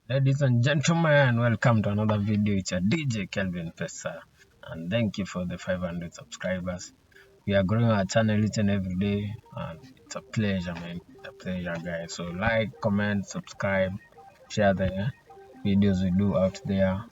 Ladies and gentlemen, welcome to another video. It's a DJ Kelvinpesa, and thank you for the 500 subscribers. We are growing our channel each and every day, and it's a pleasure, man. It's a pleasure, guys. So like, comment, subscribe, share the videos we do out there,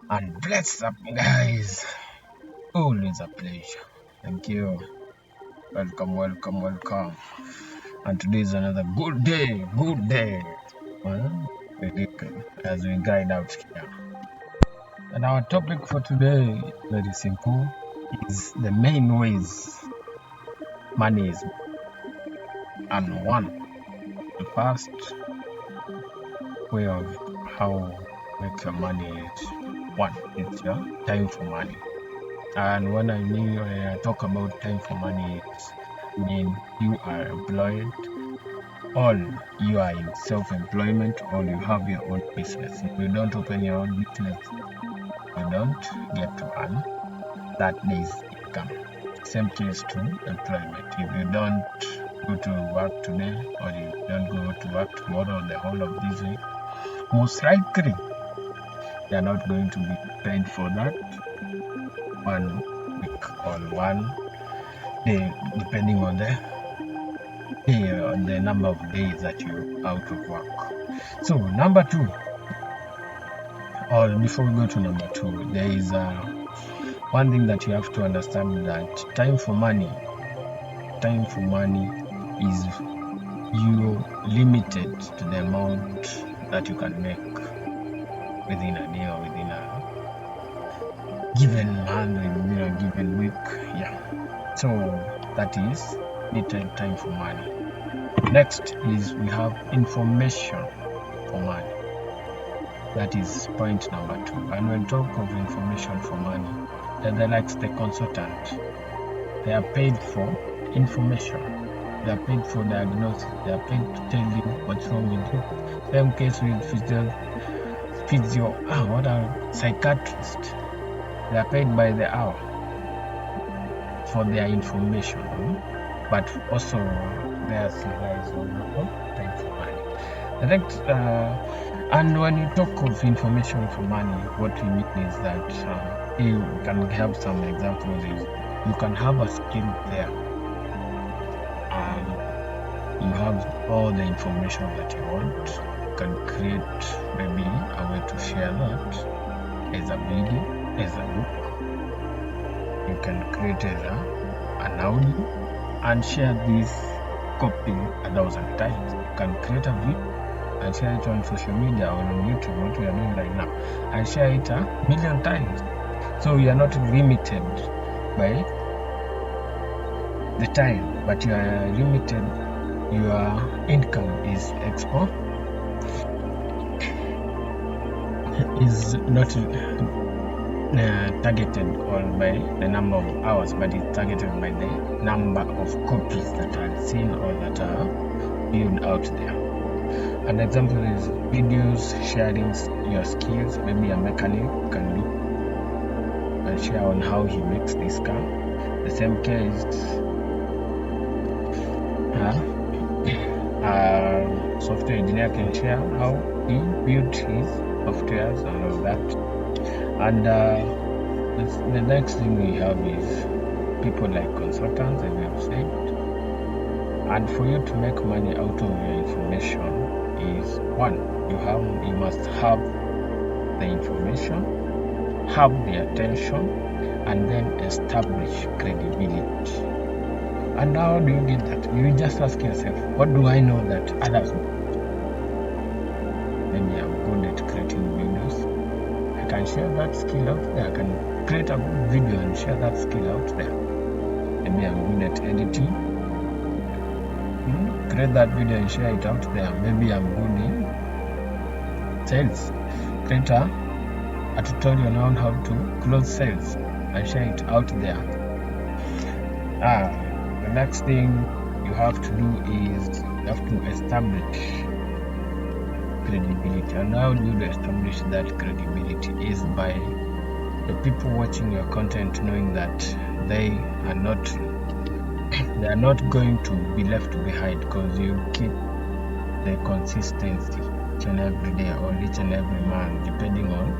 and bless up, guys. Always a pleasure. Thank you. Welcome. And today is another good day. Well, as we guide out here. And our topic for today, very simple, is the main ways money is earned. The first way of how make your money is it's your time for money. And when I talk about time for money, I mean you are employed, or you are in self-employment, or you have your own business. If you don't open your own business, you don't get to earn that day's income. Same case to employment. If you don't go to work today, or you don't go to work tomorrow, the whole of this week, most likely you are not going to be paid for that 1 week or 1 day, depending on the number of days that you're out of work. So number 2, or before we go to number 2, there is one thing that you have to understand, that time for money is you limited to the amount that you can make within a day, or within a given month, within a given week. So that is limited time for money. Next is we have information for money. That is point number 2. And when talk of information for money, they're like the consultant. They are paid for information. They are paid for diagnosis. They are paid to tell you what's wrong with you. Same case with psychiatrist. They are paid by the hour for their information. But also their lies on time for money. And when you talk of information for money, what we mean is that you can have some examples. You can have a skill there, and you have all the information that you want. You can create maybe a way to share that as a video, as a book. You can create as an audio and share this copy 1,000 times. You can create a video and share it on social media or on YouTube, what we are doing right now, and share it 1,000,000 times. So you are not limited by the time, but you are limited. Your income is not targeted on by the number of hours, but it's targeted by the number of copies that are seen or that are viewed out there. An example is videos sharing your skills. Maybe a mechanic can do and share on how he makes this car. The same case, a software engineer can share how he built his softwares and all that. And the next thing we have is people like consultants, as we have said. And for you to make money out of your information is 1, you must have the information, have the attention, and then establish credibility. And how do you get that? You just ask yourself, what do I know that others know? Maybe I'm good at creating videos. I can share that skill out there. I can create a good video and share that skill out there. Maybe I'm good at editing. Create that video and share it out there. Maybe I'm good in sales. Create a tutorial on how to close sales and share it out there. The next thing you have to do is you have to establish credibility. And how do you establish that credibility? Is by the people watching your content knowing that they are not going to be left behind, because you keep the consistency and every day or each and every month, depending on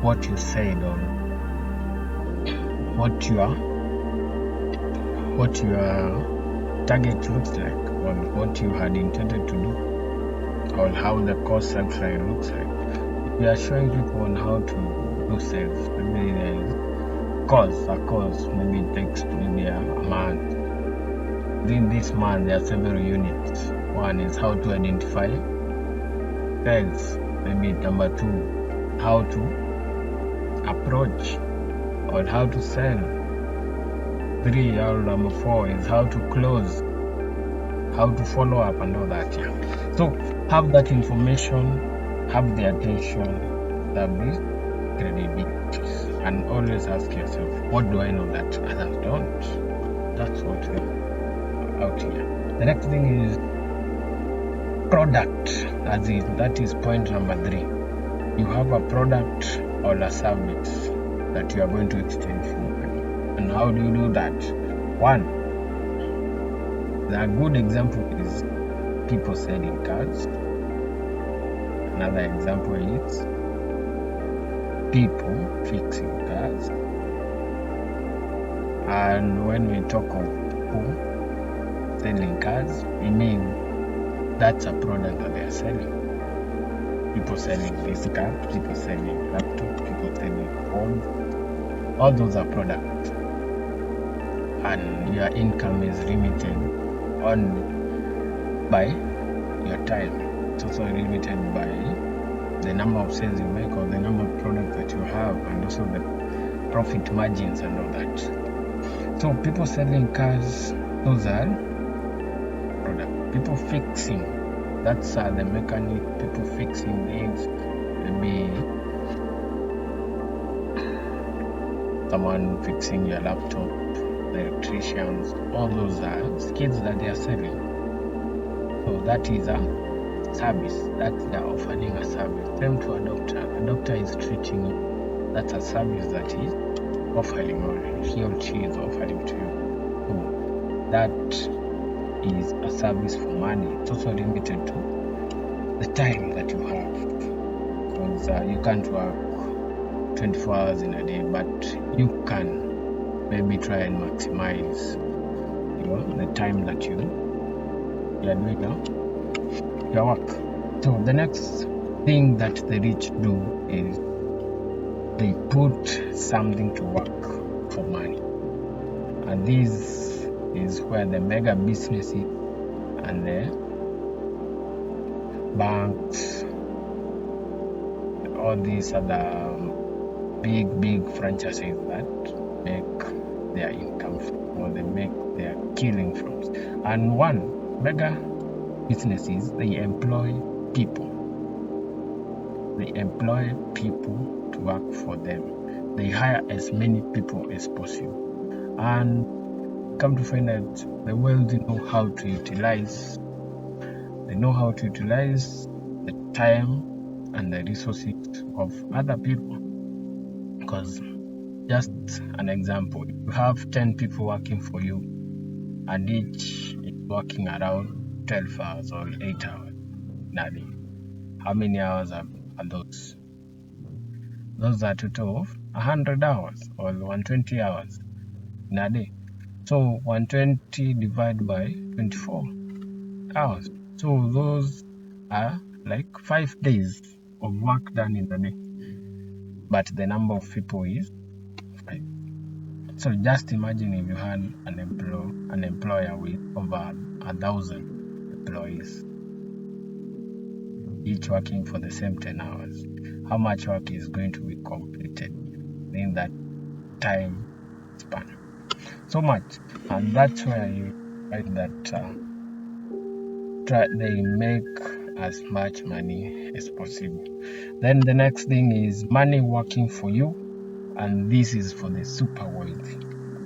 what you said, on what your target looks like, on what you had intended to do, on how the cost section looks like. If you are showing people on how to do sales, maybe there is a course, maybe it takes maybe a month. Within this month, there are several units. One is how to identify sales, maybe number 2, how to approach or how to sell. 3, or number 4 is how to close, how to follow up and all that. Yeah. So have that information, have the attention, service, credibility, and always ask yourself, what do I know that others don't? That's what we're out here. The next thing is product, that is point number 3. You have a product or a service that you are going to exchange for. And how do you do that? One, the good example is people selling cars. Another example is people fixing cars. And when we talk of people selling cars, we mean that's a product that they are selling. People selling this car, people selling laptop, people selling phones. All those are products. And your income is limited only by your time. It's also limited by the number of sales you make or the number of products that you have, and also the profit margins and all that. So people selling cars, those are products. People fixing, that's the mechanic. People fixing things, maybe someone fixing your laptop, the electricians, all those are skills that they are selling. So that is a service, that they are offering a service. Same to a doctor. A doctor is treating you. That's a service that he is offering, or he or she is offering to you. So that is a service for money. It's also limited to the time that you have, because you can't work 24 hours in a day, but you can maybe try and maximize the time that you are doing your work. So the next thing that the rich do is they put something to work for money. And this is where the mega businesses and the banks, all these other big franchises that make their income from, or they make their killing from. And one mega businesses, they employ people. They employ people to work for them. They hire as many people as possible. And come to find out, the wealthy know how to utilize. They know how to utilize the time and the resources of other people. Because just an example, if you have 10 people working for you, and each is working around 12 hours or 8 hours in a day, how many hours are those? Those are a total of 100 hours or 120 hours in a day. So 120 divided by 24 hours. So those are like 5 days of work done in a day. But the number of people is 5. So just imagine if you had an employer with over 1,000 employees, each working for the same 10 hours. How much work is going to be completed in that time span? So much. And that's where you find that they make as much money as possible. Then the next thing is money working for you, and this is for the super wealthy.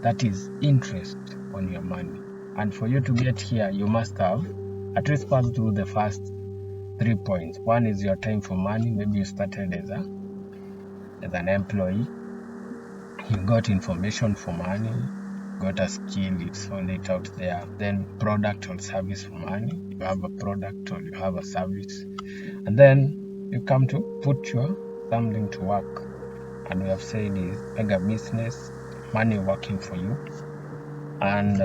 That is interest on your money. And for you to get here, you must have at least passed through the first 3 points. One is your time for money. Maybe you started as an employee. You got information for money, got a skill, you sold it out there. Then product or service for money. You have a product or you have a service. and then you come to put your something to work. And we have said is mega business, money working for you. And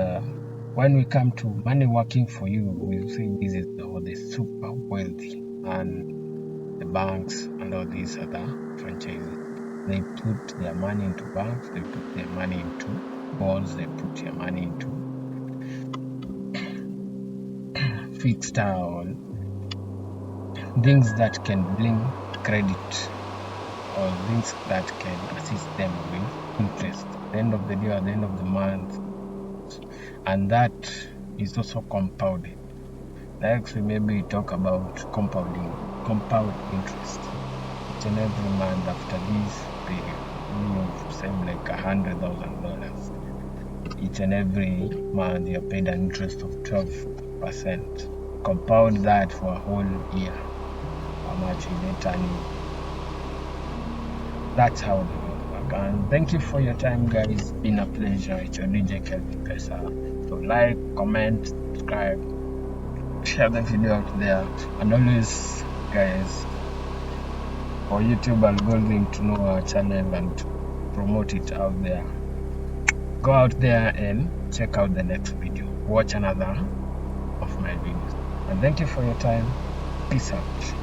when we come to money working for you, we say this is the super wealthy and the banks and all these other franchises. They put their money into banks, they put their money into bonds, they put their money into fixed or things that can bring credit or things that can assist them with interest at the end of the day, at the end of the month, and that is also compounded. Next, we maybe talk about compound interest. Each and every month after this period, you've saved like $100,000. Each and every month you're paid an interest of 12%. Compound that for a whole year. How much will they turn you? That's how the world works. And thank you for your time, guys. It's been a pleasure. It's your DJ Kelvinpesa. So like, comment, subscribe, share the video out there, and always, guys, for YouTube algorithm to know our channel and to promote it out there, go out there and check out the next video. Watch another of my videos. And thank you for your time. Peace out.